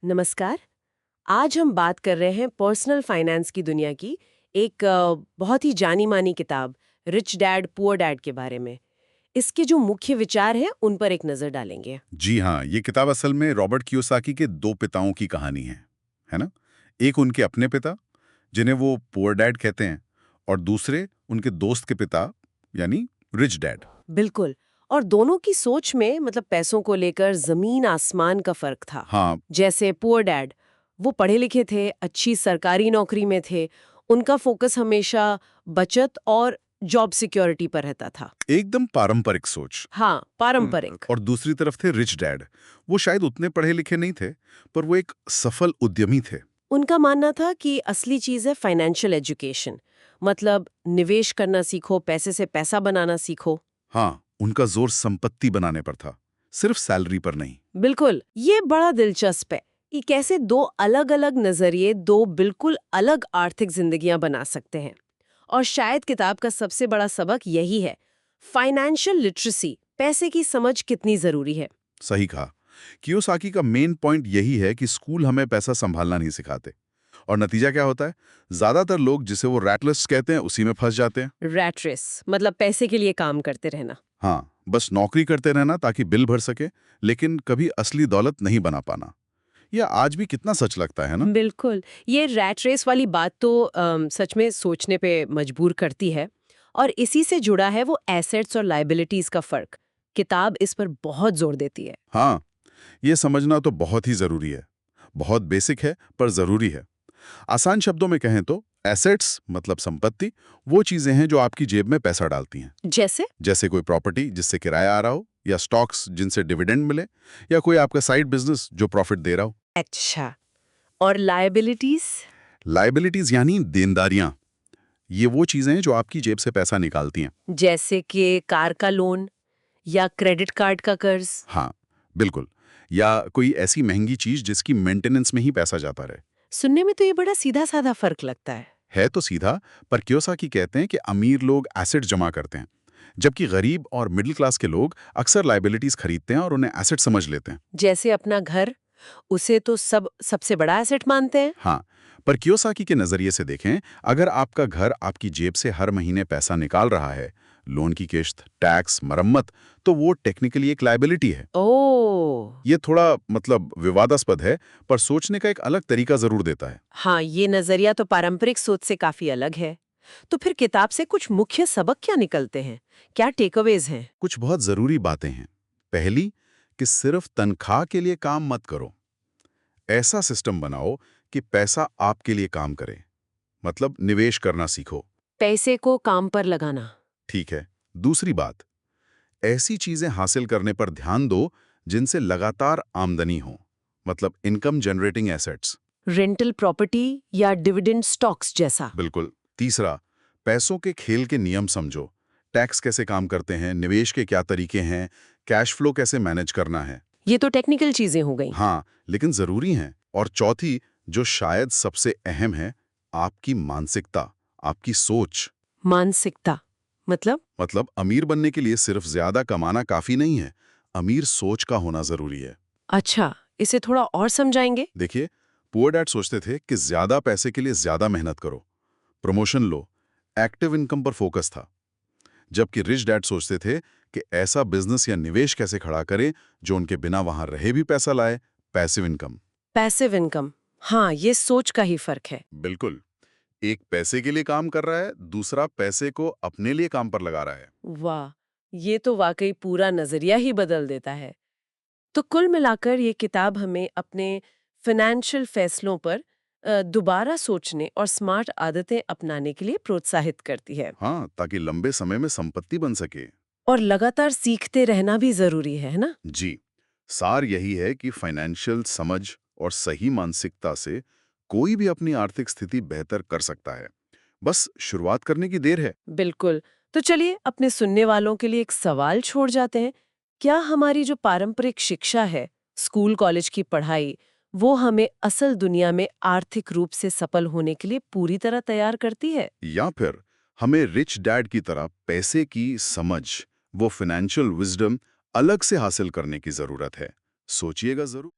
नमस्कार। आज हम बात कर रहे हैं पर्सनल फाइनेंस की दुनिया की एक बहुत ही जानी मानी किताब रिच डैड पुअर डैड के बारे में। इसके जो मुख्य विचार हैं उन पर एक नजर डालेंगे। जी हाँ, ये किताब असल में रॉबर्ट कियोसाकी के दो पिताओं की कहानी है ना? एक उनके अपने पिता, जिन्हें वो पुअर डैड कहते हैं, और दूसरे उनके दोस्त के पिता, यानी रिच डैड। बिल्कुल। और दोनों की सोच में मतलब पैसों को लेकर जमीन आसमान का फर्क था। हाँ, जैसे पुअर डैड, वो पढ़े लिखे थे, अच्छी सरकारी नौकरी में थे। उनका फोकस हमेशा बचत और जॉब सिक्योरिटी पर रहता था। एकदम पारंपरिक सोच। हाँ, पारंपरिक। और दूसरी तरफ थे रिच डैड। वो शायद उतने पढ़े लिखे नहीं थे, पर वो एक सफल उद्यमी थे। उनका मानना था कि असली चीज है फाइनेंशियल एजुकेशन। मतलब निवेश करना सीखो, पैसे से पैसा बनाना सीखो। हाँ, उनका जोर संपत्ति बनाने पर था, सिर्फ सैलरी पर नहीं। बिल्कुल, ये बड़ा दिलचस्प है कि कैसे दो अलग-अलग नजरिए दो बिल्कुल अलग आर्थिक जिंदगियां बना सकते हैं। और शायद किताब का सबसे बड़ा सबक यही है, फाइनेंशियल लिटरेसी, पैसे की समझ कितनी जरूरी है। सही कहा। कियोसाकी का मेन पॉइंट यही है कि स्कूल हमें पैसा संभालना नहीं सिखाते। और नतीजा क्या होता है? ज्यादातर लोग, जिसे वो रैट लिस्ट कहते हैं, उसी में फंस जाते हैं। रैट रेस मतलब पैसे के लिए काम करते रहना। हाँ, बस नौकरी करते रहना ताकि बिल भर सके, लेकिन कभी असली दौलत नहीं बना पाना। यह आज भी कितना सच लगता है ना? बिल्कुल, ये रैट रेस वाली बात तो सच में सोचने पे मजबूर करती है। और इसी से जुड़ा है वो एसेट्स और लायबिलिटीज का फर्क। किताब इस पर बहुत जोर देती है। हाँ, ये समझना तो बहुत ही जरूरी है। बहुत बेसिक है, पर जरूरी है। आसान शब्दों में कहें तो एसेट्स मतलब संपत्ति, वो चीजें हैं जो आपकी जेब में पैसा डालती हैं। जैसे? जैसे कोई प्रॉपर्टी जिससे किराया आ रहा हो, या स्टॉक्स जिनसे डिविडेंड मिले, या कोई आपका साइड बिजनेस जो प्रॉफिट दे रहा हो। अच्छा। और लायबिलिटीज? लाइबिलिटीज यानी देनदारियां। ये वो चीजें हैं जो आपकी जेब से पैसा निकालती हैं। जैसे कि कार का लोन या क्रेडिट कार्ड का कर्ज? हाँ, बिल्कुल। या कोई ऐसी महंगी चीज जिसकी मेंटेनेंस में ही पैसा जाता रहे। सुनने में तो ये बड़ा सीधा साधा फर्क लगता है। है तो सीधा, पर कियोसाकी कहते हैं कि अमीर लोग एसेट जमा करते हैं, जबकि गरीब और मिडिल क्लास के लोग अक्सर लाइबिलिटीज खरीदते हैं और उन्हें एसेट समझ लेते हैं। जैसे अपना घर, उसे तो सब सबसे बड़ा एसेट मानते हैं। हाँ, पर कियोसाकी के नजरिए से देखें, अगर आपका घर आपकी जेब से हर महीने पैसा निकाल रहा है, लोन की किश्त, टैक्स, मरम्मत, तो वो टेक्निकली एक लाइबिलिटी है। ओह। ये थोड़ा मतलब विवादास्पद है, पर सोचने का एक अलग तरीका जरूर देता है। हाँ, ये नजरिया तो पारंपरिक सोच से काफी अलग है। तो फिर किताब से कुछ मुख्य सबक क्या निकलते हैं? क्या टेकअवेज हैं? कुछ बहुत जरूरी बातें हैं। पहली, कि सिर्फ तनख्वाह के लिए काम मत करो। ऐसा सिस्टम बनाओ कि पैसा आपके लिए काम करे। मतलब निवेश करना सीखो। पैसे को काम पर लगाना। ठीक है। दूसरी बात, ऐसी चीजें हासिल करने पर ध्यान दो जिनसे लगातार आमदनी हो। मतलब income generating assets. Rental property या डिविडेंड स्टॉक्स जैसा। बिल्कुल। तीसरा, पैसों के खेल के नियम समझो। टैक्स कैसे काम करते हैं, निवेश के क्या तरीके हैं, कैश फ्लो कैसे मैनेज करना है। ये तो टेक्निकल चीजें हो गई। हाँ, लेकिन जरूरी हैं। और चौथी, जो शायद सबसे अहम है, आपकी मानसिकता, आपकी सोच। मानसिकता मतलब अमीर बनने के लिए सिर्फ ज्यादा कमाना काफी नहीं है, अमीर सोच का होना जरूरी है। अच्छा, इसे थोड़ा और समझाएंगे? देखिए, पुअर डैड सोचते थे कि ज्यादा पैसे के लिए ज्यादा मेहनत करो, प्रमोशन लो, एक्टिव इनकम पर फोकस था। जबकि रिच डैड सोचते थे कि ऐसा बिजनेस या निवेश कैसे खड़ा करें जो उनके बिना वहां रहे भी पैसा लाए, पैसिव इनकम। Passive income. हाँ, ये सोच का ही फर्क है। बिल्कुल। एक पैसे के लिए काम कर रहा है, दूसरा पैसे को अपने लिए काम पर लगा रहा है। वाह, ये तो वाकई पूरा नजरिया ही बदल देता है। तो कुल मिलाकर ये किताब हमें अपने फाइनेंशियल फैसलों पर दोबारा सोचने और स्मार्ट आदतें अपनाने के लिए प्रोत्साहित करती है। हाँ, ताकि लंबे समय में संपत्ति बन सके। और लगातार सीखते रहना भी जरूरी है ना? जी, सार यही है कि फाइनेंशियल समझ और सही मानसिकता से कोई भी अपनी आर्थिक स्थिति बेहतर कर सकता है। बस शुरुआत करने की देर है। बिल्कुल। तो चलिए अपने सुनने वालों के लिए एक सवाल छोड़ जाते हैं। क्या हमारी जो पारंपरिक शिक्षा है, स्कूल कॉलेज की पढ़ाई, वो हमें असल दुनिया में आर्थिक रूप से सफल होने के लिए पूरी तरह तैयार करती है? या फिर हमें रिच डैड की तरह पैसे की समझ, वो फाइनेंशियल विजडम अलग से हासिल करने की जरूरत है? सोचिएगा जरूर।